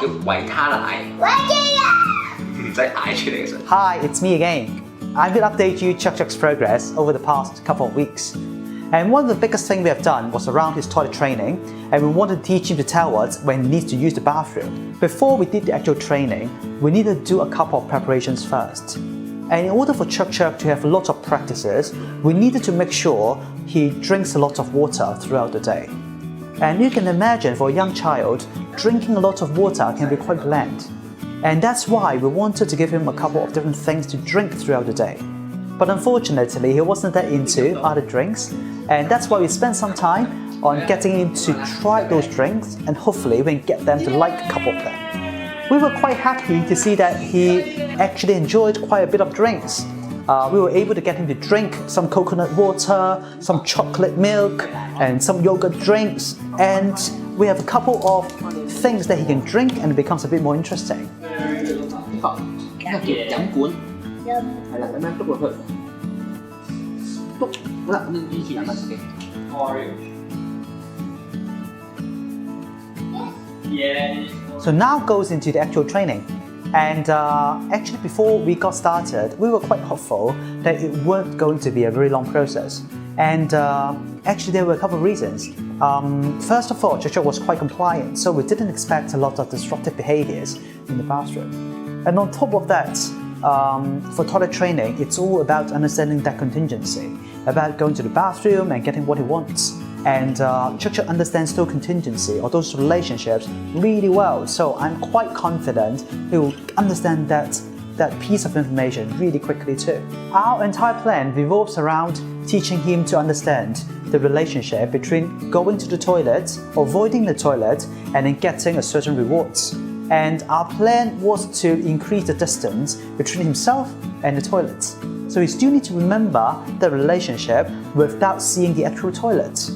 就維他奶。唔使嗌出嚟嘅。Hi, it's me again. I will update you Chuk Chuk's progress over the past couple of weeks. And one of the biggest things we have done was around his toilet training, and we wanted to teach him to tell us when he needs to use the bathroom. Before we did the actual training, we needed to do a couple of preparations first. And in order for Chuk Chuk to have lots of practices, we needed to make sure he drinks a lot of water throughout the day. And you can imagine for a young child, drinking a lot of water can be quite bland. And that's why we wanted to give him a couple of different things to drink throughout the day. But unfortunately, he wasn't that into other drinks, and that's why we spent some time on getting him to try those drinks, and hopefully we can get them to like a couple of them. We were quite happy to see that he actually enjoyed quite a bit of drinks. We were able to get him to drink some coconut water, some chocolate milk, and some yogurt drinks, and we have a couple of things that he can drink, and it becomes a bit more interesting. 呢個飲管，係啦，咁樣篤落去，篤，好啦，咁你以前飲乜自己 So now goes into the actual training. And actually before we got started, we were quite hopeful that it weren't going to be a very long process. And actually there were a couple of reasons. First of all, Chuk Chuk was quite compliant, so we didn't expect a lot of disruptive behaviors in the bathroom. And on top of that, for toilet training, it's all about understanding that contingency, about going to the bathroom and getting what he wants. And Chuk Chuk understands those contingency or those relationships really well, so I'm quite confident he will understand that piece of information really quickly too. Our entire plan revolves around teaching him to understand the relationship between going to the toilet, avoiding the toilet, and then getting a certain rewards. And our plan was to increase the distance between himself and the toilet. So he still needs to remember the relationship without seeing the actual toilet.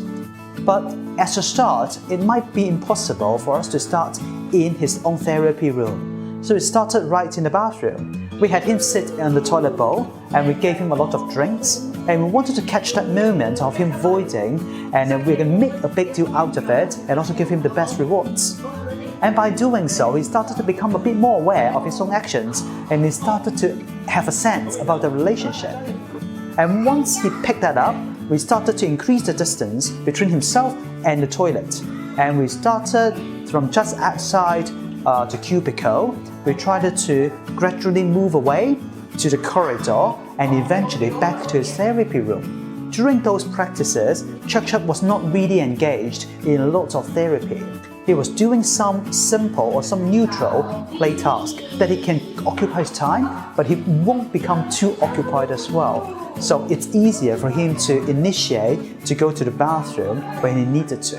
But as a start, it might be impossible for us to start in his own therapy room. So we started right in the bathroom. We had him sit on the toilet bowl and we gave him a lot of drinks. And we wanted to catch that moment of him voiding, and then we're going to make a big deal out of it and also give him the best rewards. And by doing so, he started to become a bit more aware of his own actions, and he started to have a sense about the relationship. And once he picked that up, we started to increase the distance between himself and the toilet. And we started from just outside the cubicle. We tried to gradually move away to the corridor and eventually back to his therapy room. During those practices, Chuk Chuk was not really engaged in a lot of therapy. He was doing some simple or some neutral play task that he can occupy his time, but he won't become too occupied as well. So it's easier for him to initiate to go to the bathroom when he needed to.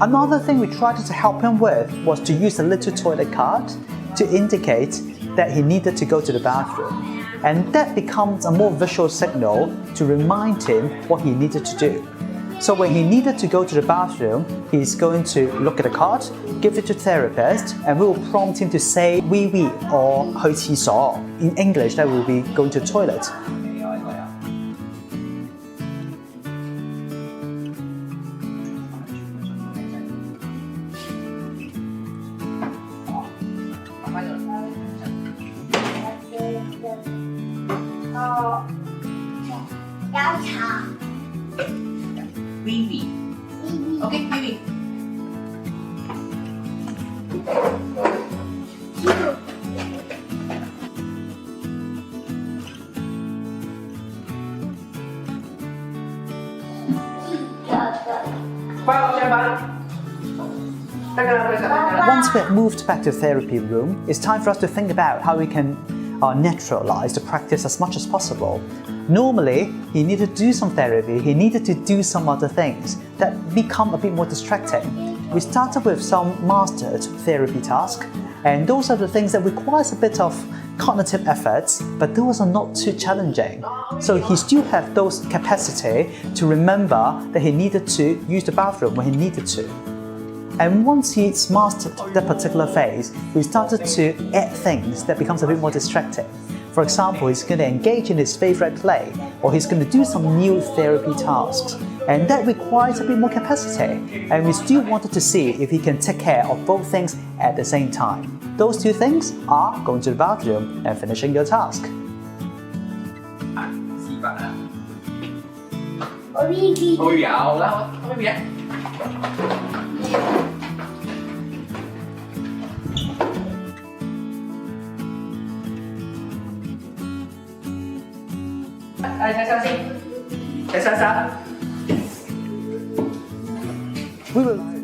Another thing we tried to help him with was to use a little toilet card to indicate that he needed to go to the bathroom. And that becomes a more visual signal to remind him what he needed to do. So when he needed to go to the bathroom, he's going to look at the card, give it to the therapist, and we will prompt him to say wee wee or 去廁所. In English, that will be going to the toilet. Baby. Okay, baby. Once we have moved back to the therapy room, it's time for us to think about how we can naturalize the practice as much as possible. Normally, he needed to do some therapy, he needed to do some other things that become a bit more distracting. We started with some mastered therapy tasks, and those are the things that requires a bit of cognitive efforts, but those are not too challenging. So he still has those capacity to remember that he needed to use the bathroom when he needed to. And once he's mastered that particular phase, we started to add things that becomes a bit more distracting. For example, he's going to engage in his favorite play, or he's going to do some new therapy tasks. And that requires a bit more capacity, and we still wanted to see if he can take care of both things at the same time. Those two things are going to the bathroom and finishing your task. Ôi dạo đó, không biết. Sao? We will